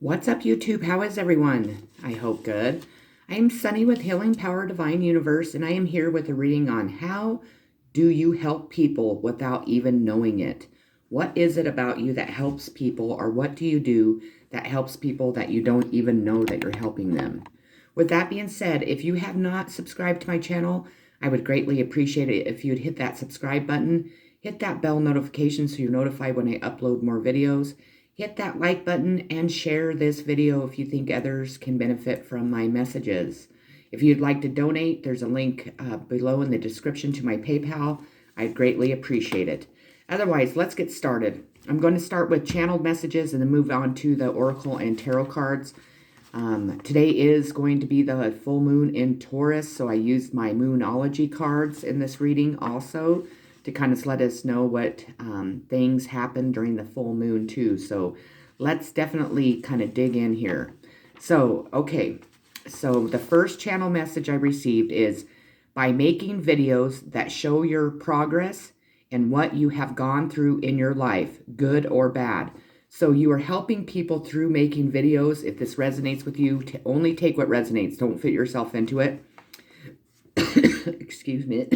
What's up, YouTube? How is everyone? I hope good. I am Sunny with Healing Power Divine Universe, and I am here with a reading on how do you help people without even knowing it? What is it about you that helps people, or what do you do that helps people that you don't even know that you're helping them? With that being said, if you have not subscribed to my channel, I would greatly appreciate it if you'd hit that subscribe button, hit that bell notification so you're notified when I upload more videos. Hit that like button and share this video if you think others can benefit from my messages. If you'd like to donate, there's a link below in the description to my PayPal. I'd greatly appreciate it. Otherwise, let's get started. I'm going to start with channeled messages and then move on to the Oracle and Tarot cards. Today is going to be the full moon in Taurus, so I used my Moonology cards in this reading also to kind of let us know what things happen during the full moon too. So let's definitely kind of dig in here. So, okay. So the first channel message I received is, by making videos that show your progress and what you have gone through in your life, good or bad. So you are helping people through making videos. If this resonates with you, only take what resonates. Don't fit yourself into it. Excuse me.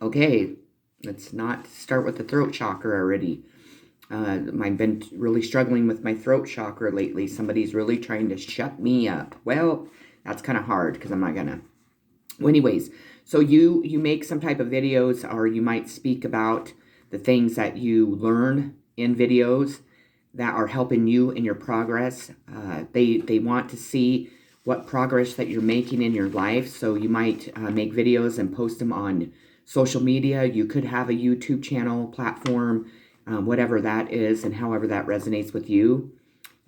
Okay, let's not start with the throat chakra already. I've been really struggling with my throat chakra lately. Somebody's really trying to shut me up. Well, that's kind of hard because I'm not gonna. Well, anyways, so you make some type of videos, or you might speak about the things that you learn in videos that are helping you in your progress. They want to see what progress that you're making in your life. So you might make videos and post them on social media. You could have a YouTube channel, platform, whatever that is, and however that resonates with you.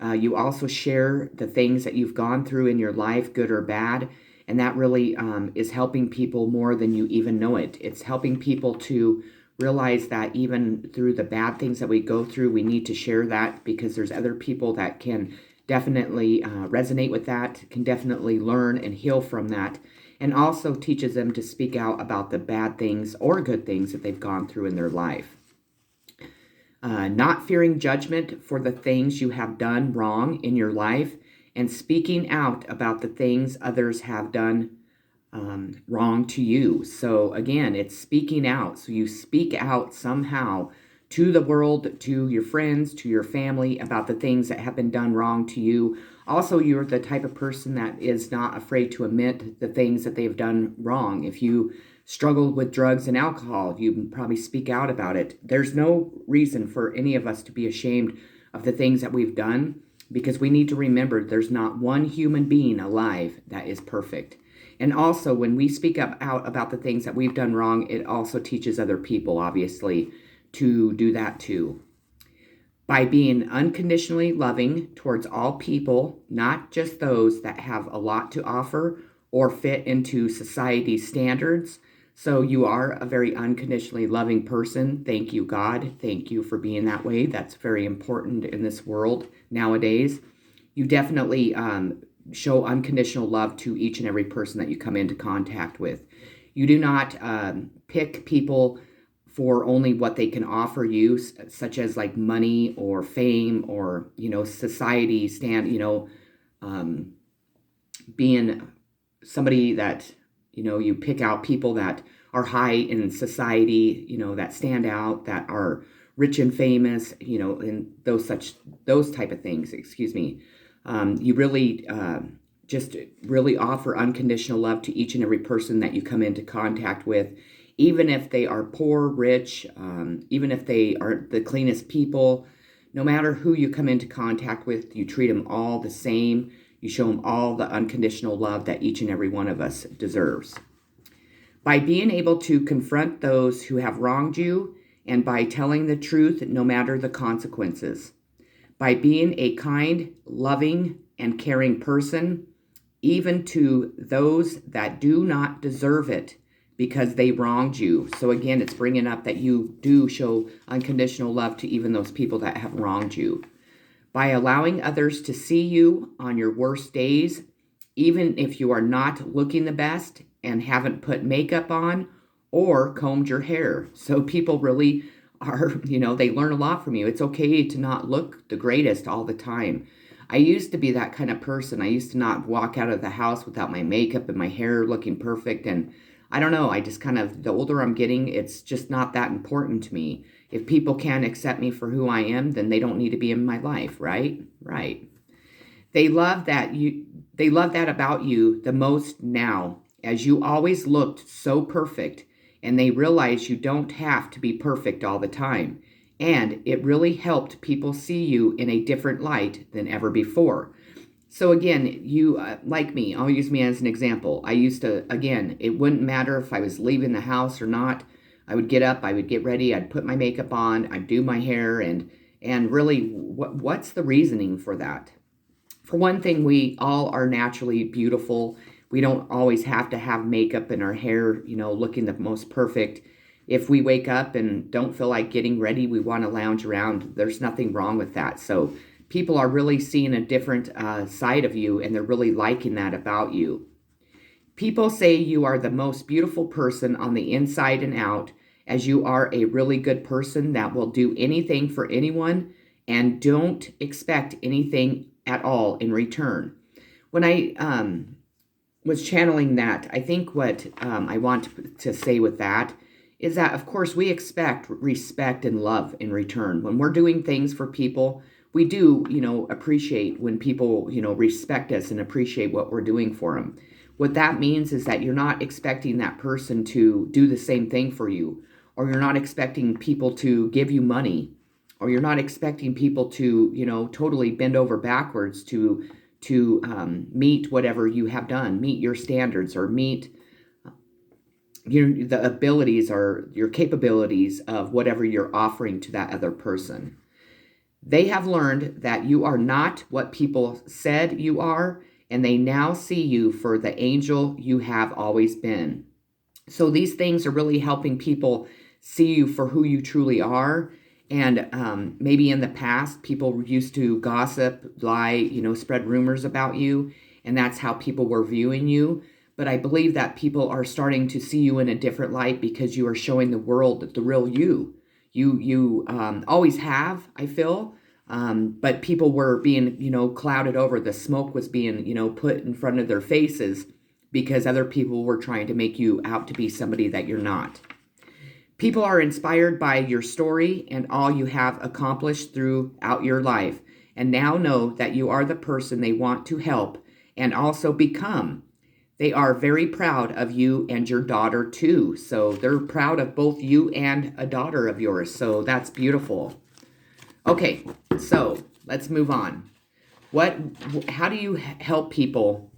You also share the things that you've gone through in your life, good or bad, and that really is helping people more than you even know it. It's helping people to realize that even through the bad things that we go through, we need to share that, because there's other people that can definitely resonate with that, can definitely learn and heal from that, and also teaches them to speak out about the bad things or good things that they've gone through in their life. Not fearing judgment for the things you have done wrong in your life, and speaking out about the things others have done wrong to you. So again, it's speaking out. So you speak out somehow to the world, to your friends, to your family, about the things that have been done wrong to you. Also, you're the type of person that is not afraid to admit the things that they've done wrong. If you struggled with drugs and alcohol, you probably speak out about it. There's no reason for any of us to be ashamed of the things that we've done, because we need to remember there's not one human being alive that is perfect. And also, when we speak out about the things that we've done wrong, it also teaches other people, obviously, to do that too. By being unconditionally loving towards all people, not just those that have a lot to offer or fit into society's standards. So you are a very unconditionally loving person. Thank you, God. Thank you for being that way. That's very important in this world nowadays. You definitely show unconditional love to each and every person that you come into contact with. You do not pick people for only what they can offer you, such as like money or fame or, society being somebody that, you pick out people that are high in society, that stand out, that are rich and famous, and those type of things, excuse me. You really just really offer unconditional love to each and every person that you come into contact with, even if they are poor, rich, even if they are the cleanest people. No matter who you come into contact with, you treat them all the same. You show them all the unconditional love that each and every one of us deserves. By being able to confront those who have wronged you, and by telling the truth no matter the consequences. By being a kind, loving, and caring person, even to those that do not deserve it because they wronged you. So again, it's bringing up that you do show unconditional love to even those people that have wronged you. By allowing others to see you on your worst days, even if you are not looking the best and haven't put makeup on or combed your hair. So people really they learn a lot from you. It's okay to not look the greatest all the time. I used to be that kind of person. I used to not walk out of the house without my makeup and my hair looking perfect. And I don't know, I just kind of, the older I'm getting, it's just not that important to me. If people can't accept me for who I am, then they don't need to be in my life, right? Right. They love that about you the most now, as you always looked so perfect, and they realize you don't have to be perfect all the time. And it really helped people see you in a different light than ever before. So again, you, like me, I'll use me as an example. I used to, again, it wouldn't matter if I was leaving the house or not. I would get up, I would get ready, I'd put my makeup on, I'd do my hair, and really, what's the reasoning for that? For one thing, we all are naturally beautiful. We don't always have to have makeup and our hair, looking the most perfect. If we wake up and don't feel like getting ready, we want to lounge around. There's nothing wrong with that. So people are really seeing a different side of you, and they're really liking that about you. People say you are the most beautiful person on the inside and out, as you are a really good person that will do anything for anyone and don't expect anything at all in return. When I was channeling that, I think what I want to say with that is that, of course, we expect respect and love in return. When we're doing things for people, we do, appreciate when people, respect us and appreciate what we're doing for them. What that means is that you're not expecting that person to do the same thing for you, or you're not expecting people to give you money, or you're not expecting people to, totally bend over backwards to meet whatever you have done, meet your standards, or meet the abilities or your capabilities of whatever you're offering to that other person. They have learned that you are not what people said you are, and they now see you for the angel you have always been. So these things are really helping people see you for who you truly are. And maybe in the past, people used to gossip, lie, spread rumors about you, and that's how people were viewing you. But I believe that people are starting to see you in a different light because you are showing the world the real you. You always have, I feel, but people were being, clouded over. The smoke was being, put in front of their faces because other people were trying to make you out to be somebody that you're not. People are inspired by your story and all you have accomplished throughout your life, and now know that you are the person they want to help and also become. They are very proud of you and your daughter too. So they're proud of both you and a daughter of yours. So that's beautiful. Okay, so let's move on. How do you help people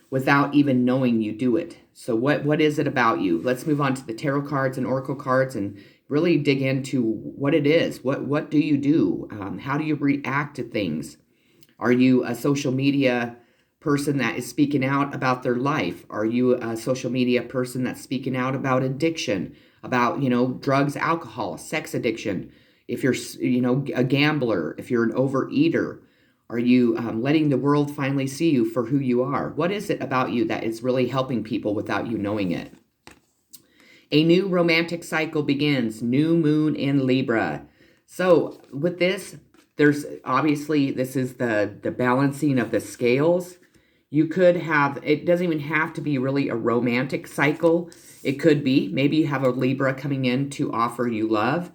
without even knowing you do it? So what is it about you? Let's move on to the tarot cards and oracle cards and really dig into what it is. What do you do? How do you react to things? Are you a social media person that is speaking out about their life? Are you a social media person that's speaking out about addiction, about, drugs, alcohol, sex addiction? If you're, a gambler, if you're an overeater, are you letting the world finally see you for who you are? What is it about you that is really helping people without you knowing it? A new romantic cycle begins. New moon in Libra. So with this, there's obviously, this is the balancing of the scales. You could have, it doesn't even have to be really a romantic cycle. It could be, maybe you have a Libra coming in to offer you love.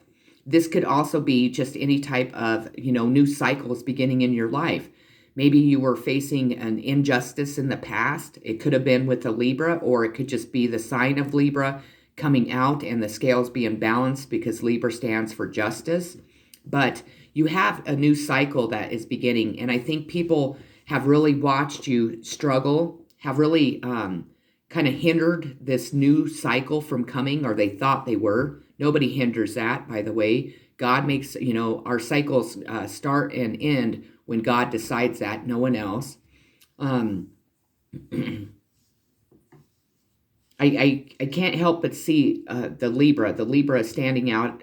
This could also be just any type of, new cycles beginning in your life. Maybe you were facing an injustice in the past. It could have been with a Libra, or it could just be the sign of Libra coming out and the scales being balanced because Libra stands for justice. But you have a new cycle that is beginning. And I think people have really watched you struggle, have really kind of hindered this new cycle from coming, or they thought they were. Nobody hinders that, by the way. God makes, our cycles start and end when God decides that, no one else. I can't help but see the Libra standing out,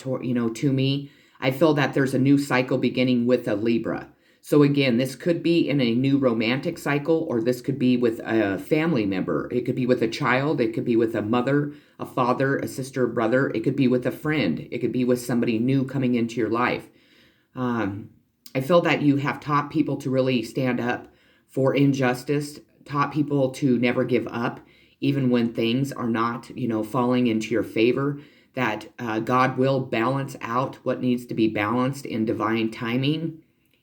to me. I feel that there's a new cycle beginning with a Libra. So again, this could be in a new romantic cycle, or this could be with a family member. It could be with a child. It could be with a mother, a father, a sister, a brother. It could be with a friend. It could be with somebody new coming into your life. I feel that you have taught people to really stand up for injustice, taught people to never give up, even when things are not, falling into your favor, that God will balance out what needs to be balanced in divine timing.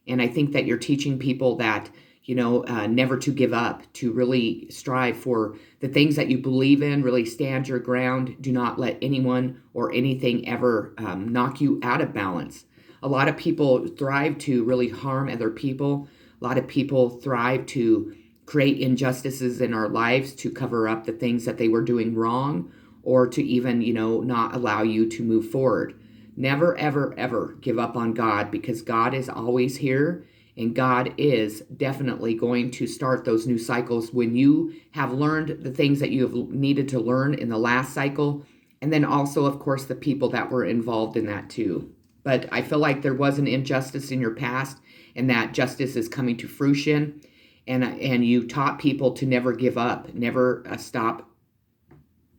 And I think that you're teaching people that, never to give up, to really strive for the things that you believe in, really stand your ground. Do not let anyone or anything ever knock you out of balance. A lot of people thrive to really harm other people. A lot of people thrive to create injustices in our lives to cover up the things that they were doing wrong, or to even, not allow you to move forward. Never, ever, ever give up on God, because God is always here, and God is definitely going to start those new cycles when you have learned the things that you have needed to learn in the last cycle, and then also, of course, the people that were involved in that too. But I feel like there was an injustice in your past, and that justice is coming to fruition, and you taught people to never give up, never stop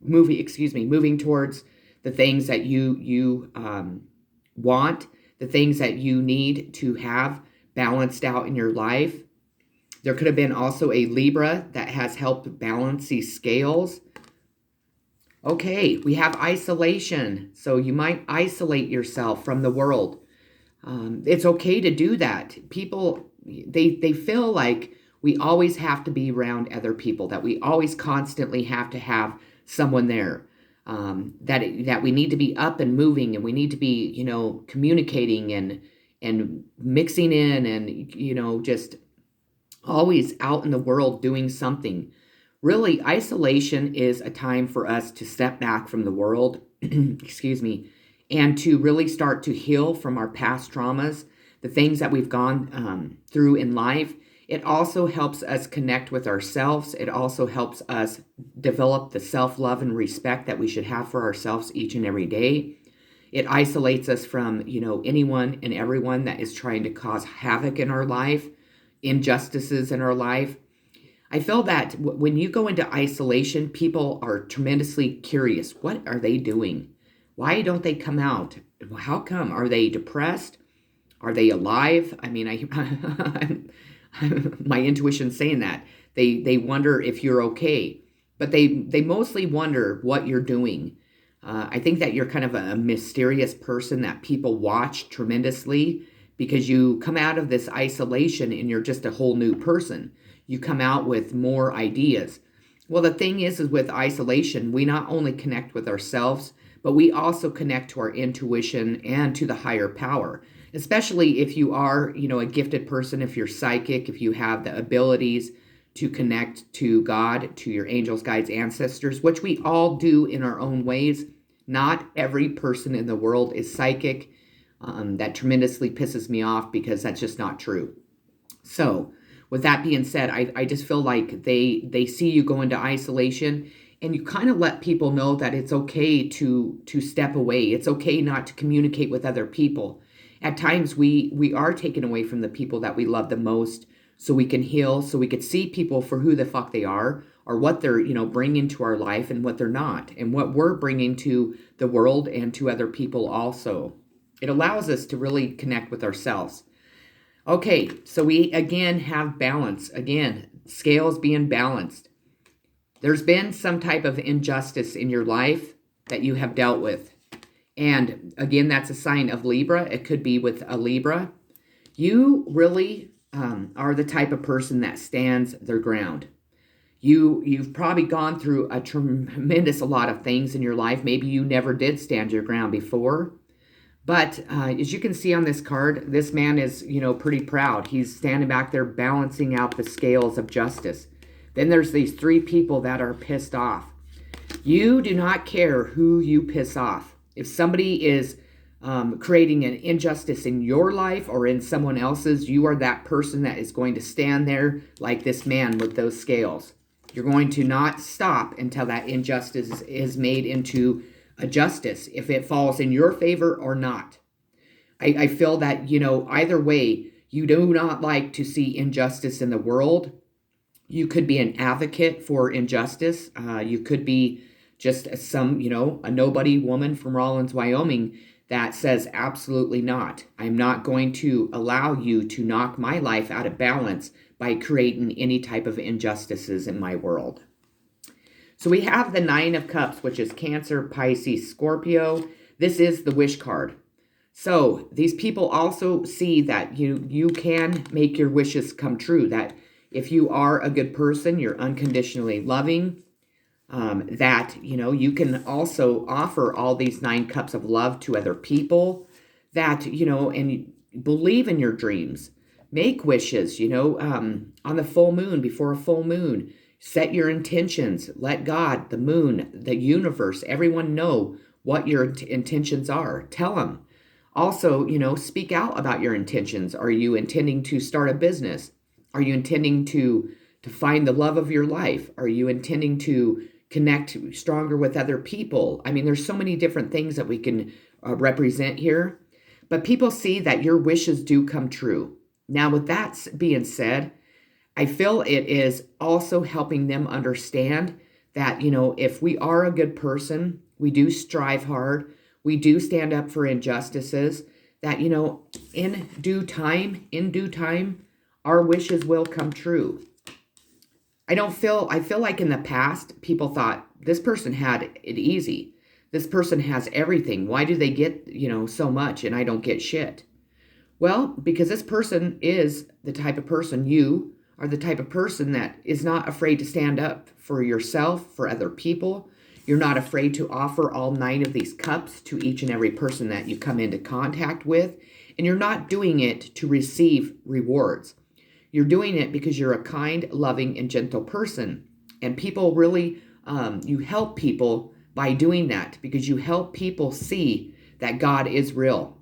moving towards the things that you want, the things that you need to have balanced out in your life. There could have been also a Libra that has helped balance these scales. Okay, we have isolation. So you might isolate yourself from the world. It's okay to do that. People, they feel like we always have to be around other people, that we always constantly have to have someone there, that we need to be up and moving, and we need to be, communicating and mixing in, and, just always out in the world doing something. Really, isolation is a time for us to step back from the world, and to really start to heal from our past traumas, the things that we've gone through in life. It also helps us connect with ourselves. It also helps us develop the self-love and respect that we should have for ourselves each and every day. It isolates us from, anyone and everyone that is trying to cause havoc in our life, injustices in our life. I feel that when you go into isolation, people are tremendously curious. What are they doing? Why don't they come out? How come? Are they depressed? Are they alive? I mean, my intuition's saying that. They wonder if you're okay, but they mostly wonder what you're doing. I think that you're kind of a mysterious person that people watch tremendously, because you come out of this isolation and you're just a whole new person. You come out with more ideas. Well, the thing is with isolation, we not only connect with ourselves, but we also connect to our intuition and to the higher power. Especially if you are, a gifted person, if you're psychic, if you have the abilities to connect to God, to your angels, guides, ancestors, which we all do in our own ways. Not every person in the world is psychic. That tremendously pisses me off, because that's just not true. So with that being said, I just feel like they see you go into isolation, and you kind of let people know that it's okay to step away. It's okay not to communicate with other people. At times we are taken away from the people that we love the most, so we can heal, so we could see people for who the fuck they are, or what they're, bringing to our life and what they're not, and what we're bringing to the world and to other people also. It allows us to really connect with ourselves. Okay, so we again have balance. Again, scales being balanced. There's been some type of injustice in your life that you have dealt with. And again, that's a sign of Libra. It could be with a Libra. You really are the type of person that stands their ground. You've probably gone through a tremendous a lot of things in your life. Maybe you never did stand your ground before. But as you can see on this card, this man is, pretty proud. He's standing back there balancing out the scales of justice. Then there's these three people that are pissed off. You do not care who you piss off. If somebody is creating an injustice in your life or in someone else's, you are that person that is going to stand there like this man with those scales. You're going to not stop until that injustice is made into a justice, if it falls in your favor or not. I feel that, either way, You do not like to see injustice in the world. You could be an advocate for injustice. You could be just a nobody woman from Rawlins, Wyoming that says, absolutely not. I'm not going to allow you to knock my life out of balance by creating any type of injustices in my world. So we have the Nine of Cups, which is Cancer, Pisces, Scorpio. This is the wish card. So these people also see that you can make your wishes come true, that if you are a good person, you're unconditionally loving, that, you can also offer all these 9 cups of love to other people, that, and believe in your dreams, make wishes, on the full moon, before a full moon, set your intentions, let God, the moon, the universe, everyone know what your intentions are. Tell them. Also, speak out about your intentions. Are you intending to start a business? Are you intending to find the love of your life? Are you intending to connect stronger with other people? I mean, there's so many different things that we can represent here. But people see that your wishes do come true. Now, with that being said, I feel it is also helping them understand that, if we are a good person, we do strive hard, we do stand up for injustices, that, in due time, our wishes will come true. I feel like in the past, people thought this person had it easy. This person has everything. Why do they get, so much and I don't get shit? Well, because this person is the type of person, you are the type of person that is not afraid to stand up for yourself, for other people. You're not afraid to offer all 9 of these cups to each and every person that you come into contact with. And you're not doing it to receive rewards. You're doing it because you're a kind, loving, and gentle person. And people really, you help people by doing that, because you help people see that God is real,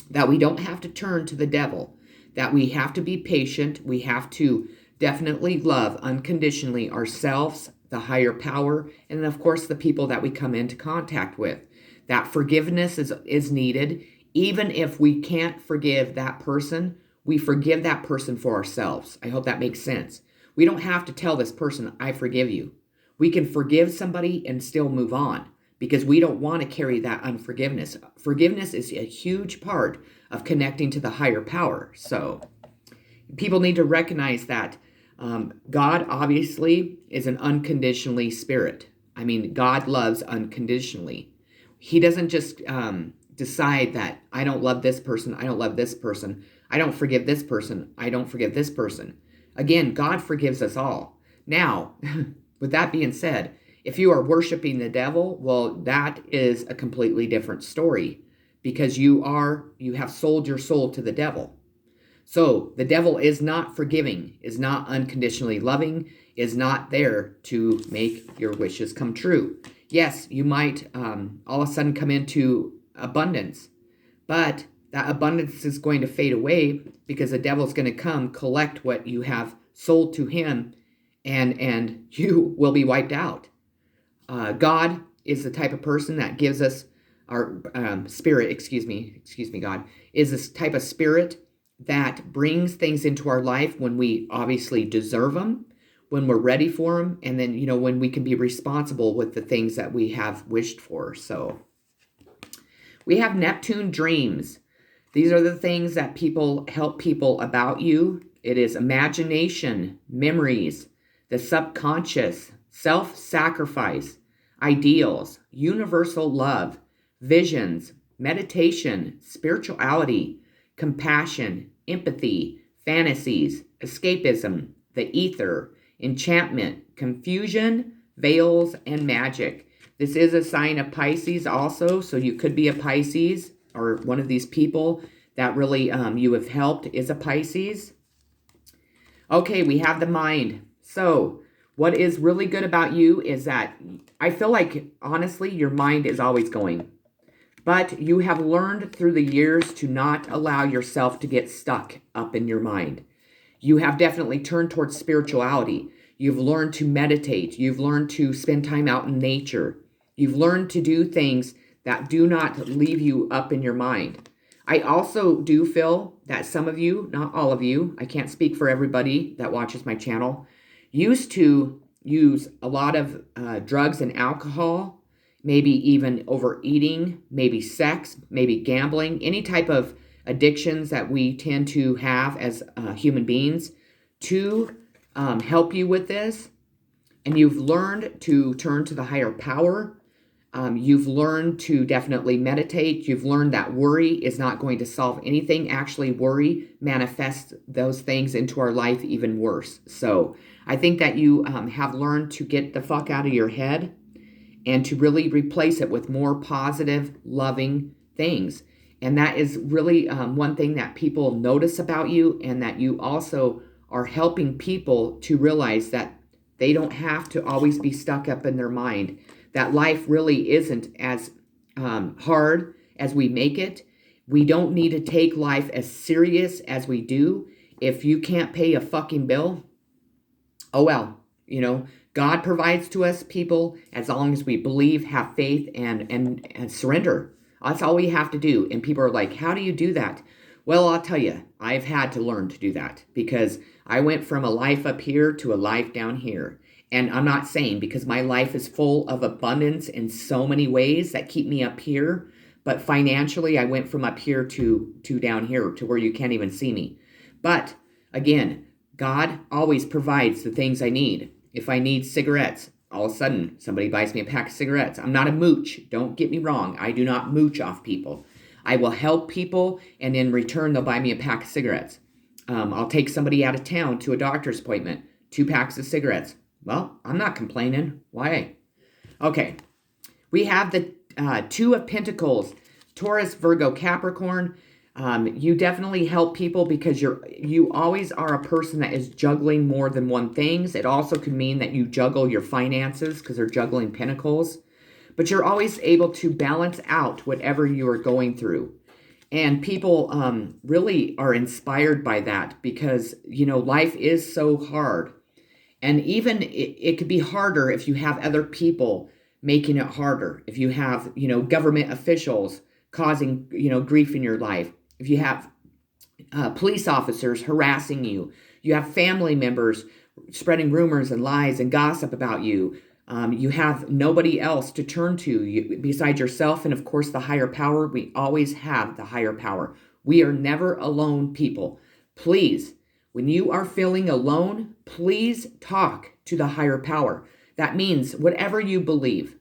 that we don't have to turn to the devil, that we have to be patient. We have to definitely love unconditionally ourselves, the higher power, and of course the people that we come into contact with. That forgiveness is needed. Even if we can't forgive that person, we forgive that person for ourselves. I hope that makes sense. We don't have to tell this person, I forgive you. We can forgive somebody and still move on, because we don't want to carry that unforgiveness. Forgiveness is a huge part of connecting to the higher power. So people need to recognize that God obviously is an unconditionally spirit. I mean, God loves unconditionally. He doesn't just decide that I don't love this person, I don't love this person, I don't forgive this person, I don't forgive this person. Again, God forgives us all. Now, with that being said, if you are worshiping the devil, well, that is a completely different story, because you have sold your soul to the devil. So the devil is not forgiving, is not unconditionally loving, is not there to make your wishes come true. Yes, you might all of a sudden come into abundance, but that abundance is going to fade away, because the devil's going to come collect what you have sold to him, and you will be wiped out. God is the type of person that gives us our spirit, God is this type of spirit that brings things into our life when we obviously deserve them, when we're ready for them, and then, when we can be responsible with the things that we have wished for. So we have Neptune dreams. These are the things that help people about you. It is imagination, memories, the subconscious, self-sacrifice, ideals, universal love, visions, meditation, spirituality, compassion, empathy, fantasies, escapism, the ether, enchantment, confusion, veils, and magic. This is a sign of Pisces also, so you could be a Pisces, or one of these people that really you have helped is a Pisces. Okay, we have the mind. So what is really good about you is that I feel like, honestly, your mind is always going. But you have learned through the years to not allow yourself to get stuck up in your mind. You have definitely turned towards spirituality. You've learned to meditate. You've learned to spend time out in nature. You've learned to do things that do not leave you up in your mind. I also do feel that some of you, not all of you, I can't speak for everybody that watches my channel, used to use a lot of drugs and alcohol, maybe even overeating, maybe sex, maybe gambling, any type of addictions that we tend to have as human beings to help you with this. And you've learned to turn to the higher power. You've learned to definitely meditate. You've learned that worry is not going to solve anything. Actually, worry manifests those things into our life even worse. So I think that you have learned to get the fuck out of your head and to really replace it with more positive, loving things. And that is really one thing that people notice about you, and that you also are helping people to realize that they don't have to always be stuck up in their mind, that life really isn't as hard as we make it. We don't need to take life as serious as we do. If you can't pay a fucking bill, oh well, God provides to us, people, as long as we believe, have faith, and surrender. That's all we have to do. And people are like, how do you do that? Well, I'll tell you, I've had to learn to do that, because I went from a life up here to a life down here. And I'm not saying, because my life is full of abundance in so many ways that keep me up here, but financially I went from up here to down here, to where you can't even see me. But again, God always provides the things I need. If I need cigarettes, all of a sudden somebody buys me a pack of cigarettes. I'm not a mooch. Don't get me wrong. I do not mooch off people. I will help people, and in return, they'll buy me a pack of cigarettes. I'll take somebody out of town to a doctor's appointment, 2 packs of cigarettes. Well, I'm not complaining. Why? Okay. We have the 2 of Pentacles, Taurus, Virgo, Capricorn. You definitely help people because you always are a person that is juggling more than one things. It also could mean that you juggle your finances because they're juggling pentacles. But you're always able to balance out whatever you are going through. And people really are inspired by that because, life is so hard. And even it could be harder if you have other people making it harder. If you have, government officials causing, grief in your life. If you have police officers harassing you. You have family members spreading rumors and lies and gossip about you. You have nobody else to turn to besides yourself and, of course, the higher power. We always have the higher power. We are never alone, people. Please, when you are feeling alone, please talk to the higher power. That means whatever you believe.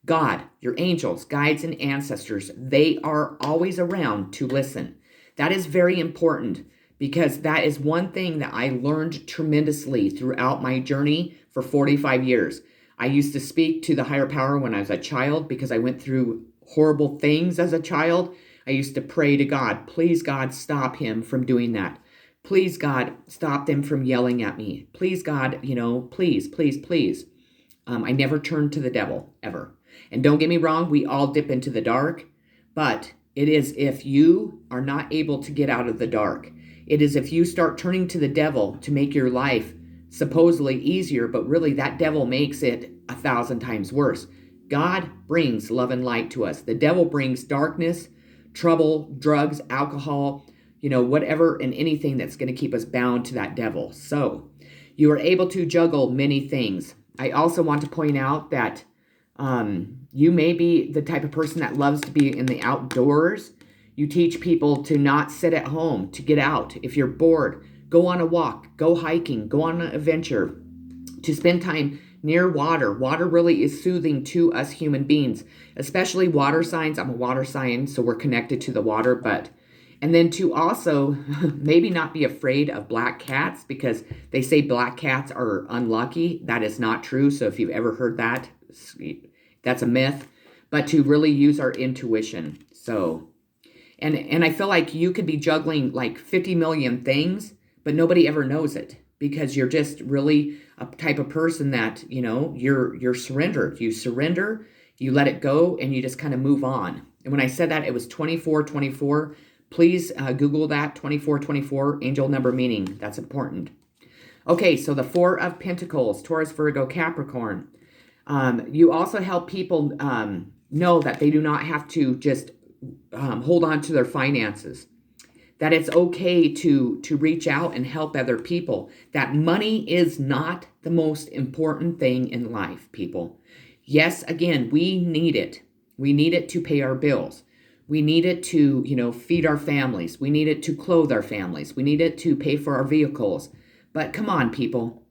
God, your angels, guides, and ancestors, they are always around to listen. That is very important because that is one thing that I learned tremendously throughout my journey for 45 years. I used to speak to the higher power when I was a child because I went through horrible things as a child. I used to pray to God, please, God, stop him from doing that. Please, God, stop them from yelling at me. Please, God, please, please, please. I never turned to the devil, ever. And don't get me wrong, we all dip into the dark, but it is if you are not able to get out of the dark. It is if you start turning to the devil to make your life supposedly easier, but really that devil makes it 1,000 times worse. God brings love and light to us. The devil brings darkness, trouble, drugs, alcohol, whatever and anything that's going to keep us bound to that devil. So you are able to juggle many things. I also want to point out that you may be the type of person that loves to be in the outdoors. You teach people to not sit at home, to get out. If you're bored, go on a walk, go hiking, go on an adventure, to spend time near water. Water really is soothing to us human beings, especially water signs. I'm a water sign, so we're connected to the water, and then to also maybe not be afraid of black cats because they say black cats are unlucky. That is not true. So if you've ever heard that, that's a myth. But to really use our intuition. So, and I feel like you could be juggling like 50 million things, but nobody ever knows it because you're just really a type of person that, you're surrendered. You surrender, you let it go, and you just kind of move on. And when I said that, it was 2424. Please Google that, 2424, angel number meaning. That's important. Okay, so the 4 of Pentacles, Taurus, Virgo, Capricorn. You also help people know that they do not have to just hold on to their finances, that it's okay to reach out and help other people, that money is not the most important thing in life, people. Yes, again, we need it. We need it to pay our bills. We need it to, feed our families. We need it to clothe our families. We need it to pay for our vehicles. But come on, people.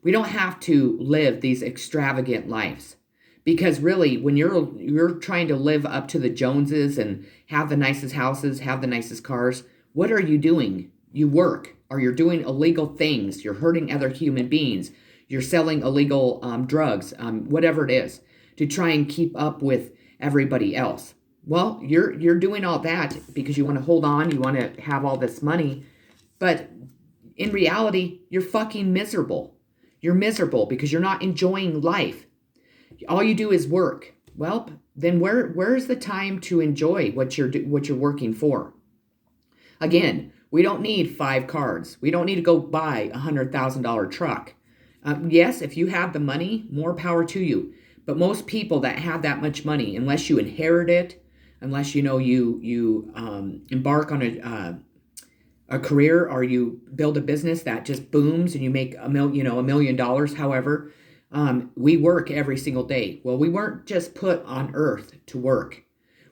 We don't have to live these extravagant lives. Because really, when you're trying to live up to the Joneses and have the nicest houses, have the nicest cars, what are you doing? You work, or you're doing illegal things. You're hurting other human beings. You're selling illegal drugs, whatever it is, to try and keep up with everybody else. Well, you're doing all that because you want to hold on. You want to have all this money. But in reality, you're fucking miserable. You're miserable because you're not enjoying life. All you do is work. Well, then where's the time to enjoy what you're working for? Again, we don't need 5 cars. We don't need to go buy a $100,000 truck. Yes, if you have the money, more power to you. But most people that have that much money, unless you inherit it, unless you embark on a career or you build a business that just booms and you make $1 million. However, we work every single day. Well, we weren't just put on earth to work.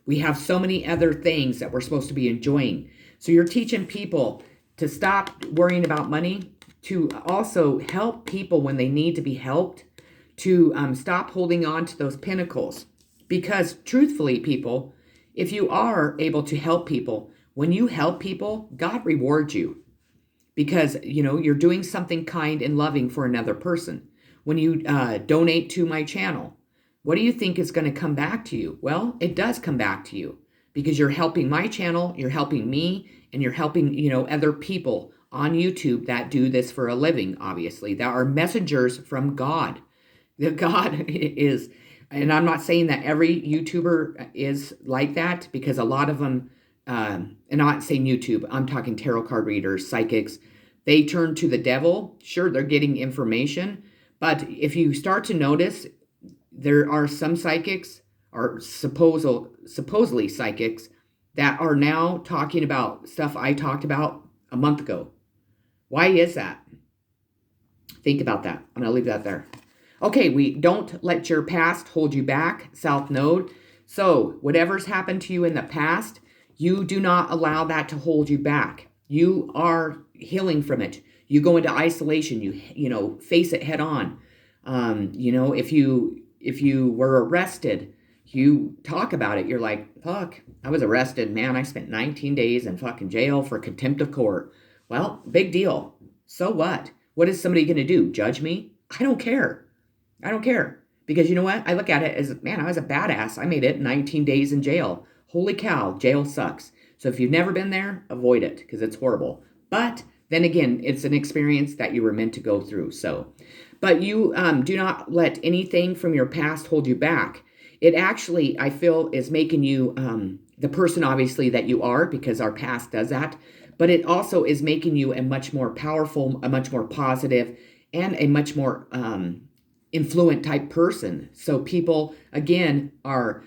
We have so many other things that we're supposed to be enjoying. So you're teaching people to stop worrying about money, to also help people when they need to be helped, to stop holding on to those pinnacles. Because truthfully, people, if you are able to help people, when you help people, God rewards you. Because, you're doing something kind and loving for another person. When you donate to my channel, what do you think is going to come back to you? Well, it does come back to you because you're helping my channel, you're helping me, and you're helping, other people on YouTube that do this for a living, obviously, that are messengers from God. That God is, and I'm not saying that every YouTuber is like that, because a lot of them, and I'm not saying YouTube, I'm talking tarot card readers, psychics, they turn to the devil. Sure, they're getting information, but if you start to notice, there are some psychics, or supposedly psychics, that are now talking about stuff I talked about a month ago. Why is that? Think about that. I'm going to leave that there. Okay, we don't let your past hold you back, South Node. So whatever's happened to you in the past, you do not allow that to hold you back. You are healing from it. You go into isolation. You face it head on. If you were arrested, you talk about it. You're like, fuck, I was arrested, man. I spent 19 days in fucking jail for contempt of court. Well, big deal. So what? What is somebody going to do? Judge me? I don't care. I don't care. Because you know what? I look at it as, man, I was a badass. I made it 19 days in jail. Holy cow, jail sucks. So if you've never been there, avoid it because it's horrible. But then again, it's an experience that you were meant to go through. But you do not let anything from your past hold you back. It actually, I feel, is making you the person, obviously, that you are, because our past does that. But it also is making you a much more powerful, a much more positive, and a much more influent type person. So people, again, are,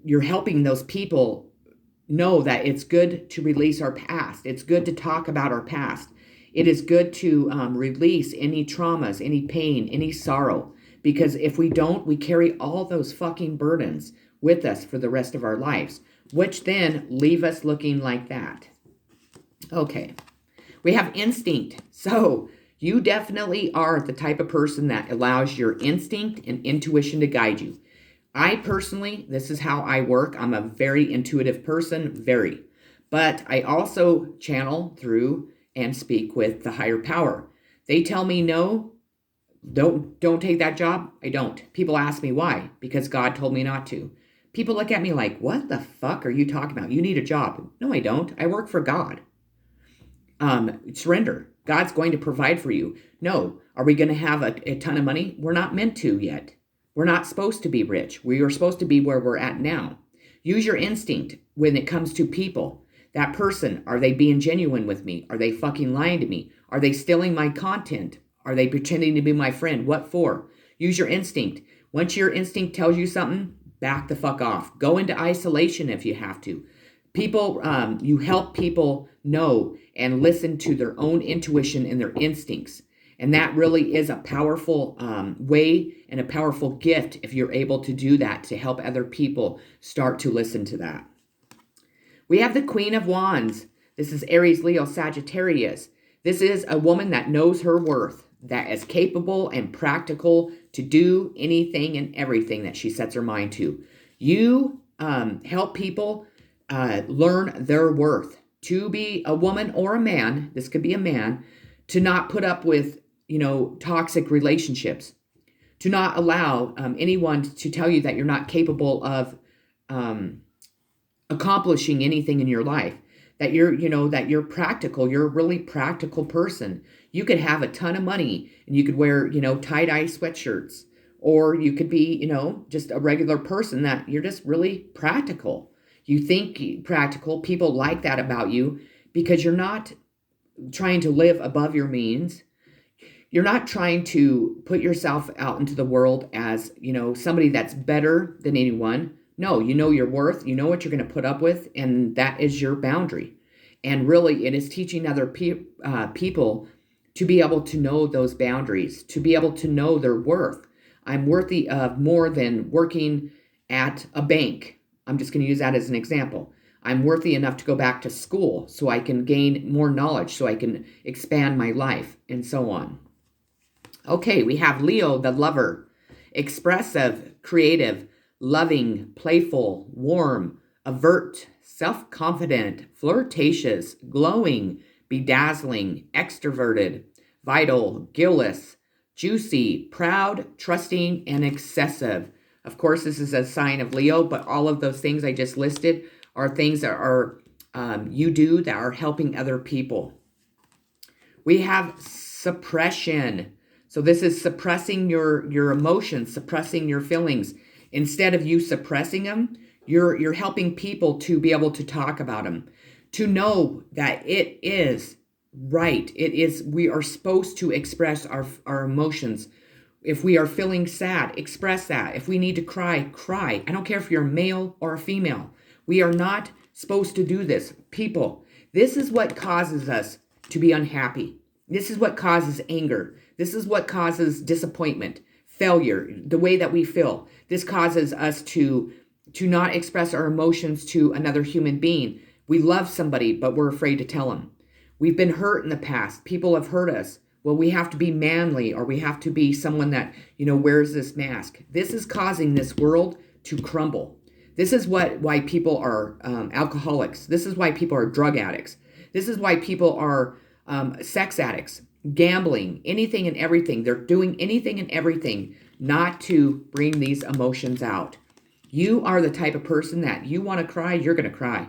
you're helping those people know that it's good to release our past. It's good to talk about our past. It is good to release any traumas, any pain, any sorrow. Because if we don't, we carry all those fucking burdens with us for the rest of our lives, which then leave us looking like that. Okay, we have instinct. So you definitely are the type of person that allows your instinct and intuition to guide you. I personally, this is how I work. I'm a very intuitive person, very. But I also channel through and speak with the higher power. They tell me no, don't take that job. I don't. People ask me why. Because God told me not to. People look at me like, what the fuck are you talking about? You need a job. No, I don't. I work for God. Surrender. God's going to provide for you. No. Are we going to have a ton of money? We're not meant to yet. We're not supposed to be rich. We are supposed to be where we're at now. Use your instinct when it comes to people. That person, are they being genuine with me? Are they fucking lying to me? Are they stealing my content? Are they pretending to be my friend? What for? Use your instinct. Once your instinct tells you something, back the fuck off. Go into isolation if you have to. People, you help people know and listen to their own intuition and their instincts. And that really is a powerful way and a powerful gift if you're able to do that, to help other people start to listen to that. We have the Queen of Wands. This is Aries, Leo, Sagittarius. This is a woman that knows her worth, that is capable and practical to do anything and everything that she sets her mind to. You help people learn their worth. To be a woman or a man, this could be a man, to not put up with, toxic relationships, to not allow anyone to tell you that you're not capable of accomplishing anything in your life, that you're practical, you're a really practical person. You could have a ton of money and you could wear, tie-dye sweatshirts, or you could be, just a regular person that you're just really practical. You think practical. People like that about you because you're not trying to live above your means. You're not trying to put yourself out into the world as, somebody that's better than anyone. No, you know your worth. You know what you're going to put up with, and that is your boundary. And really, it is teaching other people to be able to know those boundaries, to be able to know their worth. I'm worthy of more than working at a bank. I'm just going to use that as an example. I'm worthy enough to go back to school so I can gain more knowledge, so I can expand my life, and so on. Okay, we have Leo, the lover. Expressive, creative, loving, playful, warm, avert, self-confident, flirtatious, glowing, bedazzling, extroverted, vital, guileless, juicy, proud, trusting, and excessive. Of course, this is a sign of Leo, but all of those things I just listed are things that are you do that are helping other people. We have suppression. So this is suppressing your emotions, suppressing your feelings. Instead of you suppressing them, you're helping people to be able to talk about them, to know that it is right. We are supposed to express our emotions. If we are feeling sad, express that. If we need to cry, cry. I don't care if you're a male or a female. We are not supposed to do this. People, this is what causes us to be unhappy. This is what causes anger. This is what causes disappointment, failure, the way that we feel. This causes us to not express our emotions to another human being. We love somebody, but we're afraid to tell them. We've been hurt in the past. People have hurt us. Well, we have to be manly, or we have to be someone that, wears this mask. This is causing this world to crumble. This is why people are alcoholics. This is why people are drug addicts. This is why people are sex addicts, gambling, anything and everything. They're doing anything and everything not to bring these emotions out. You are the type of person that you want to cry, you're going to cry.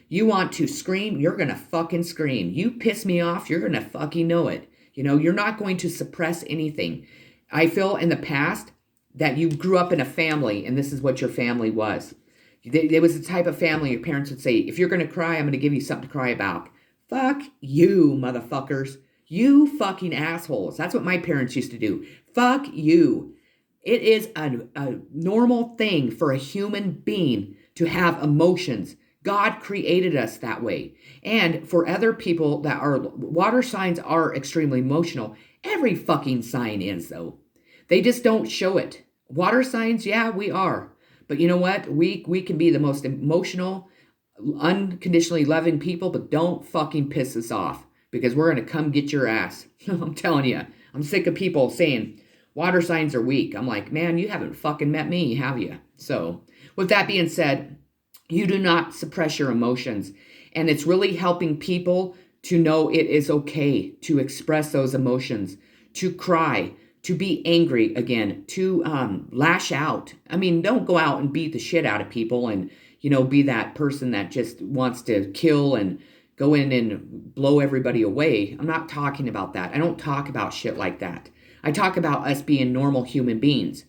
You want to scream, you're going to fucking scream. You piss me off, you're going to fucking know it. You're not going to suppress anything. I feel in the past that you grew up in a family and this is what your family was. There was the type of family your parents would say, if you're going to cry, I'm going to give you something to cry about. Fuck you, motherfuckers. You fucking assholes. That's what my parents used to do. Fuck you. It is a normal thing for a human being to have emotions. God created us that way. And for other people that are, water signs are extremely emotional. Every fucking sign is, though. They just don't show it. Water signs, yeah, we are. But you know what? We can be the most emotional, unconditionally loving people, but don't fucking piss us off, because we're going to come get your ass. I'm telling you. I'm sick of people saying water signs are weak. I'm like, man, you haven't fucking met me, have you? So with that being said, you do not suppress your emotions. And it's really helping people to know it is okay to express those emotions, to cry, to be angry again, to lash out. I mean, don't go out and beat the shit out of people and, be that person that just wants to kill and go in and blow everybody away. I'm not talking about that. I don't talk about shit like that. I talk about us being normal human beings.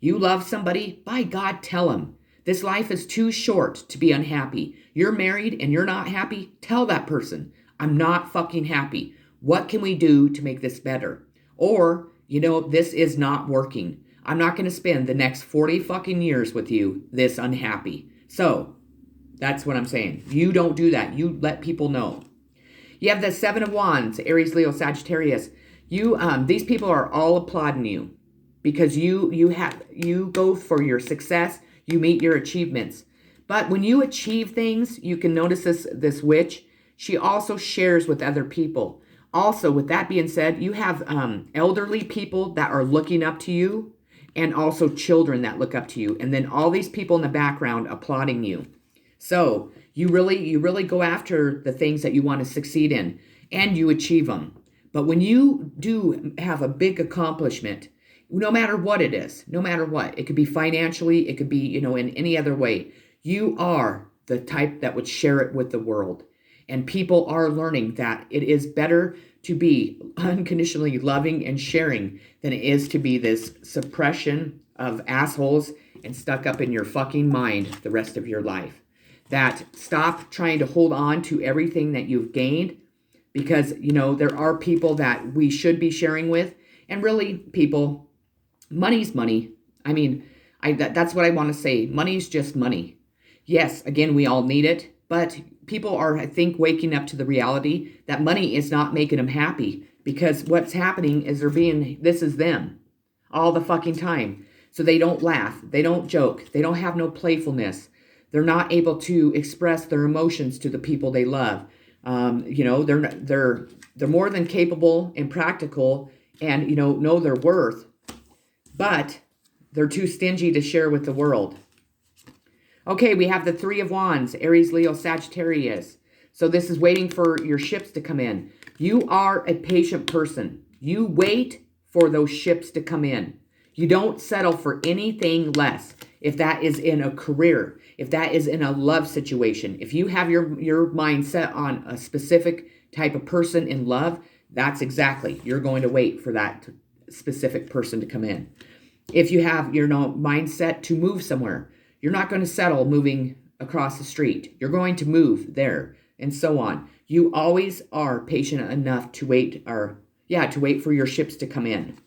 You love somebody, by God, tell them. This life is too short to be unhappy. You're married and you're not happy, tell that person, I'm not fucking happy. What can we do to make this better? Or, this is not working. I'm not going to spend the next 40 fucking years with you this unhappy. So that's what I'm saying. You don't do that. You let people know. You have the Seven of Wands, Aries, Leo, Sagittarius. These people are all applauding you because you go for your success. You meet your achievements. But when you achieve things, you can notice this witch. She also shares with other people. Also, with that being said, you have elderly people that are looking up to you, and also children that look up to you, and then all these people in the background applauding you. So you really go after the things that you want to succeed in, and you achieve them. But when you do have a big accomplishment, no matter what it is, no matter what, it could be financially, it could be, in any other way, you are the type that would share it with the world. And people are learning that it is better to be unconditionally loving and sharing than it is to be this suppression of assholes and stuck up in your fucking mind the rest of your life. That stop trying to hold on to everything that you've gained, because, there are people that we should be sharing with. And really, people, money's money. I mean, that's what I want to say. Money's just money. Yes, again, we all need it, but people are, I think, waking up to the reality that money is not making them happy, because what's happening is this is them all the fucking time. So they don't laugh, they don't joke, they don't have no playfulness. They're not able to express their emotions to the people they love. They're more than capable and practical and, know their worth, but they're too stingy to share with the world. Okay, we have the Three of Wands, Aries, Leo, Sagittarius. So this is waiting for your ships to come in. You are a patient person. You wait for those ships to come in. You don't settle for anything less. If that is in a career, if that is in a love situation, if you have your mind set on a specific type of person in love, that's exactly, you're going to wait for that specific person to come in. If you have your mindset to move somewhere, you're not going to settle moving across the street. You're going to move there, and so on. You always are patient enough to wait for your ships to come in.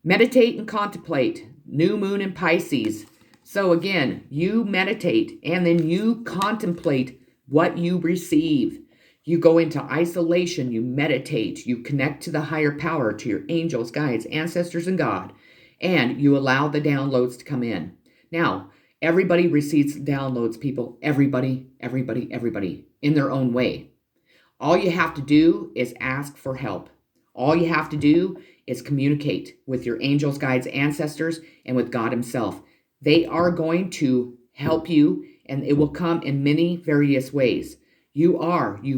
Meditate and contemplate. New moon in Pisces. So again, you meditate and then you contemplate what you receive. You go into isolation, you meditate, you connect to the higher power, to your angels, guides, ancestors, and God, and you allow the downloads to come in. Now, everybody receives downloads, people. Everybody, in their own way. All you have to do is ask for help. All you have to do is communicate with your angels, guides, ancestors, and with God himself. They are going to help you, and it will come in many various ways. You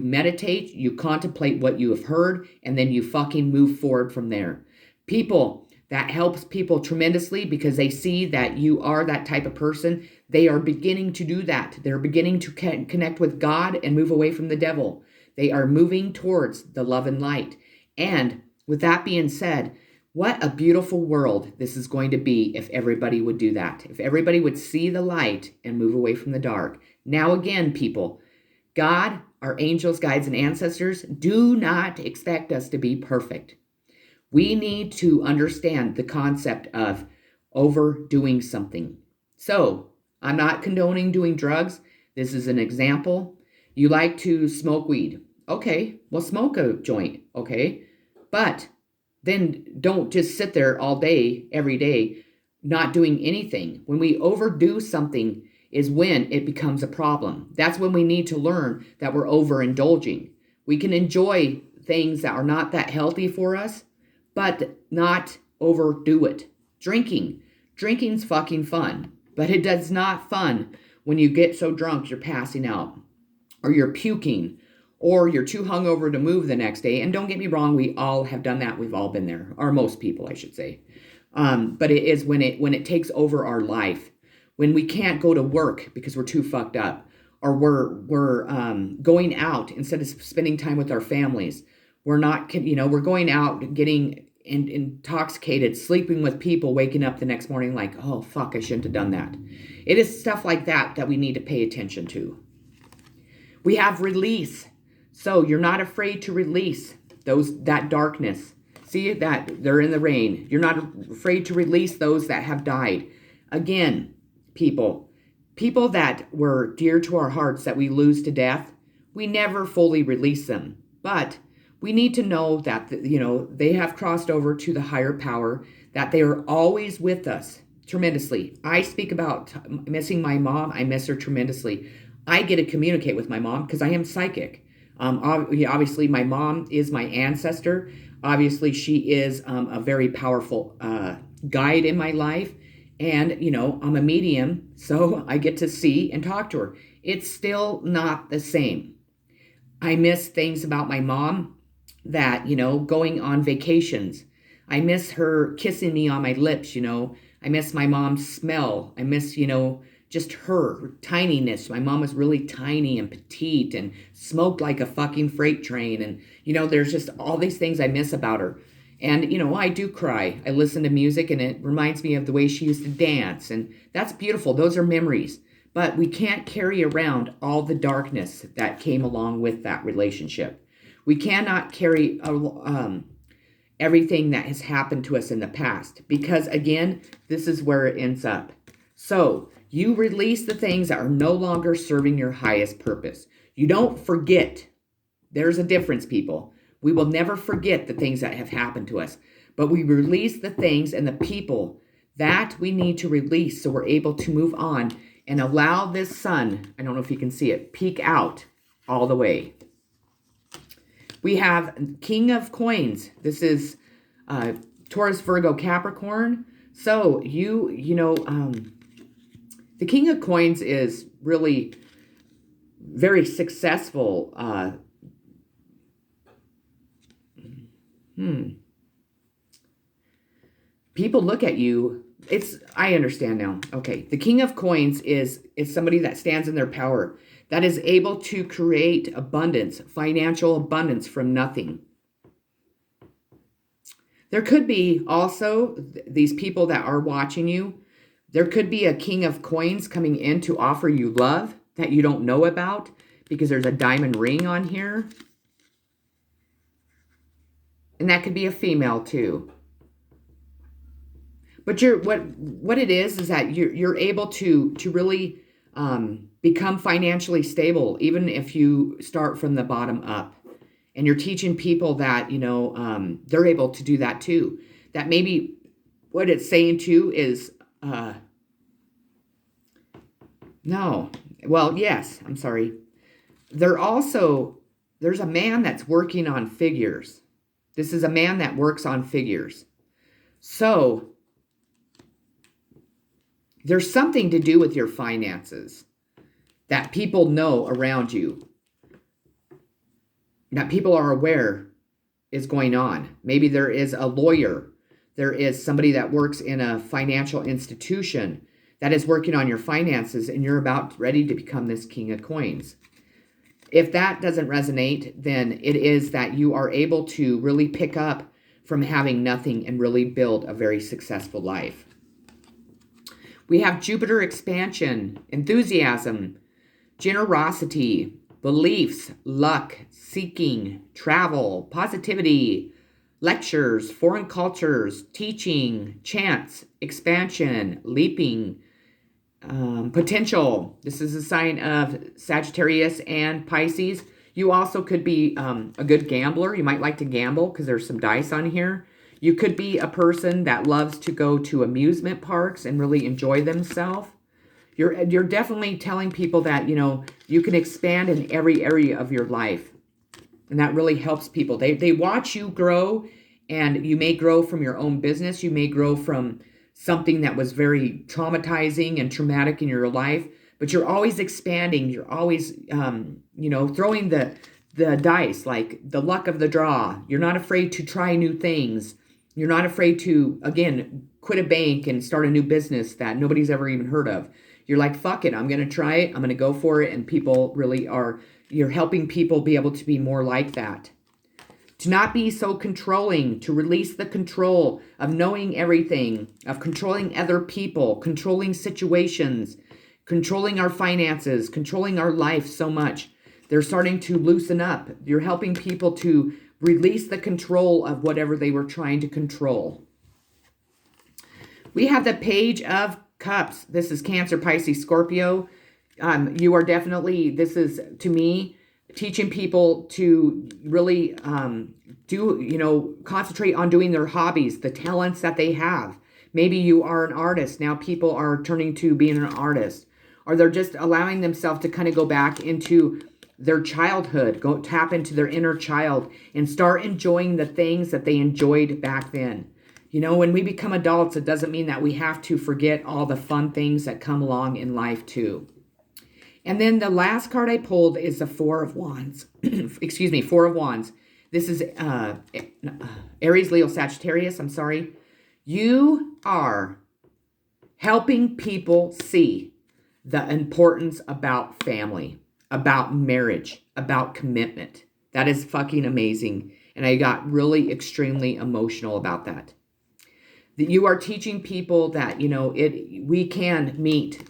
meditate, you contemplate what you have heard, and then you fucking move forward from there. People, that helps people tremendously because they see that you are that type of person. They are beginning to do that. They're beginning to connect with God and move away from the devil. They are moving towards the love and light. And with that being said, what a beautiful world this is going to be if everybody would do that. If everybody would see the light and move away from the dark. Now again, people, God, our angels, guides, and ancestors do not expect us to be perfect. We need to understand the concept of overdoing something. So, I'm not condoning doing drugs. This is an example. You like to smoke weed. Okay, well, smoke a joint, okay? But then don't just sit there all day, every day, not doing anything. When we overdo something is when it becomes a problem. That's when we need to learn that we're overindulging. We can enjoy things that are not that healthy for us, but not overdo it. Drinking's fucking fun, but it does not fun when you get so drunk you're passing out, or you're puking, or you're too hungover to move the next day. And don't get me wrong, we all have done that. We've all been there, or most people, I should say. But it is when it takes over our life, when we can't go to work because we're too fucked up, or we're going out instead of spending time with our families. We're not, we're going out getting intoxicated, sleeping with people, waking up the next morning like, oh fuck, I shouldn't have done that. It is stuff like that we need to pay attention to. We have release. So you're not afraid to release that darkness. See that they're in the rain. You're not afraid to release those that have died. Again, people that were dear to our hearts that we lose to death, we never fully release them. But we need to know that, they have crossed over to the higher power, that they are always with us tremendously. I speak about missing my mom. I miss her tremendously. I get to communicate with my mom because I am psychic. Obviously, my mom is my ancestor. Obviously, she is a very powerful guide in my life. And, I'm a medium, so I get to see and talk to her. It's still not the same. I miss things about my mom that, going on vacations. I miss her kissing me on my lips, I miss my mom's smell. I miss, just her tininess. My mom was really tiny and petite and smoked like a fucking freight train. And, there's just all these things I miss about her. And, I do cry. I listen to music and it reminds me of the way she used to dance. And that's beautiful. Those are memories. But we can't carry around all the darkness that came along with that relationship. We cannot carry everything that has happened to us in the past. Because, again, this is where it ends up. So, you release the things that are no longer serving your highest purpose. You don't forget. There's a difference, people. We will never forget the things that have happened to us. But we release the things and the people that we need to release so we're able to move on and allow this sun, I don't know if you can see it, peek out all the way. We have King of Coins. This is Taurus, Virgo, Capricorn. So the King of Coins is really very successful. People look at you. I understand now. Okay. The King of Coins is somebody that stands in their power, that is able to create abundance, financial abundance from nothing. There could be also these people that are watching you. There could be a King of Coins coming in to offer you love that you don't know about because there's a diamond ring on here. And that could be a female too. But what it is that you're able to really become financially stable, even if you start from the bottom up. And you're teaching people that, they're able to do that too. That maybe what it's saying too is, no. Well, yes, I'm sorry. There's a man that's working on figures. This is a man that works on figures. So, there's something to do with your finances that people know around you, that people are aware is going on. Maybe there is a lawyer. There is somebody that works in a financial institution that is working on your finances, and you're about ready to become this King of Coins. If that doesn't resonate, then it is that you are able to really pick up from having nothing and really build a very successful life. We have Jupiter expansion, enthusiasm, generosity, beliefs, luck, seeking, travel, positivity, lectures, foreign cultures, teaching, chance, expansion, leaping, potential. This is a sign of Sagittarius and Pisces. You also could be a good gambler. You might like to gamble because there's some dice on here. You could be a person that loves to go to amusement parks and really enjoy themselves. You're definitely telling people that, you can expand in every area of your life. And that really helps people. They watch you grow, and you may grow from your own business. You may grow from something that was very traumatizing and traumatic in your life, but you're always expanding. You're always, throwing the dice, like the luck of the draw. You're not afraid to try new things. You're not afraid to, again, quit a bank and start a new business that nobody's ever even heard of. You're like, fuck it, I'm going to try it. I'm going to go for it. And people really you're helping people be able to be more like that. To not be so controlling, to release the control of knowing everything, of controlling other people, controlling situations, controlling our finances, controlling our life so much They're starting to loosen up. You're helping people to release the control of whatever they were trying to control. We have the Page of Cups. This is Cancer, Pisces, Scorpio. You are definitely, this is, to me, teaching people to really concentrate on doing their hobbies, the talents that they have. Maybe you are an artist. Now people are turning to being an artist. Or they're just allowing themselves to kind of go back into their childhood, go tap into their inner child and start enjoying the things that they enjoyed back then. You know, when we become adults, it doesn't mean that we have to forget all the fun things that come along in life too. And then the last card I pulled is the Four of Wands. Excuse me, Four of Wands. This is Aries, Leo, Sagittarius. I'm sorry. You are helping people see the importance about family, about marriage, about commitment. That is fucking amazing. And I got really extremely emotional about that. That you are teaching people that, we can meet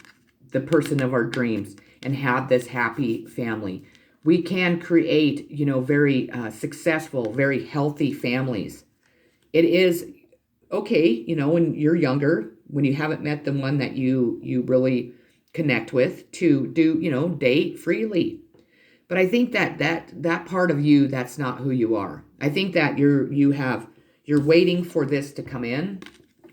the person of our dreams and have this happy family. We can create, very successful, very healthy families. It is okay, when you're younger, when you haven't met the one that you really connect with, to do, date freely. But I think that part of you, that's not who you are. I think that you're waiting for this to come in.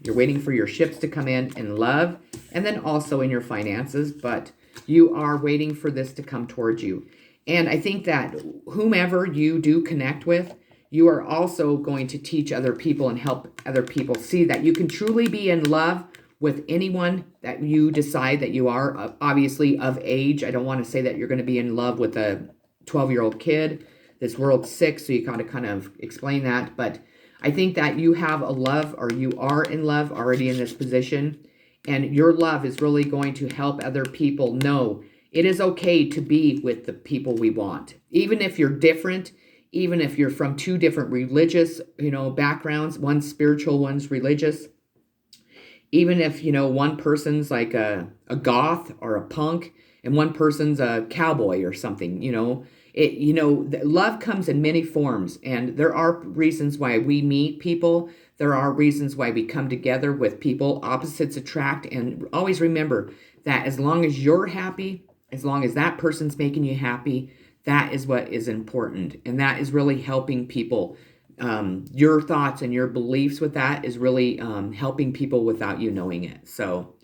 You're waiting for your ships to come in love, and then also in your finances, but you are waiting for this to come towards you. And I think that whomever you do connect with, you are also going to teach other people and help other people see that you can truly be in love with anyone that you decide that you are, obviously of age. I don't want to say that you're going to be in love with a 12-year-old kid. This world's sick, so you got to kind of explain that. But I think that you have a love, or you are in love already in this position. And your love is really going to help other people know it is okay to be with the people we want. Even if you're different, even if you're from two different religious, backgrounds, one's spiritual, one's religious. Even if, one person's like a goth or a punk and one person's a cowboy or something, love comes in many forms, and there are reasons why we meet people. There are reasons why we come together with people. Opposites attract, and always remember that as long as you're happy, as long as that person's making you happy, that is what is important. And that is really helping people. Your thoughts and your beliefs with that is really helping people without you knowing it. So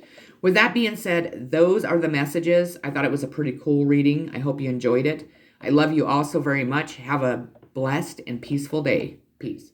with that being said, those are the messages. I thought it was a pretty cool reading. I hope you enjoyed it. I love you all so very much. Have a blessed and peaceful day. Peace.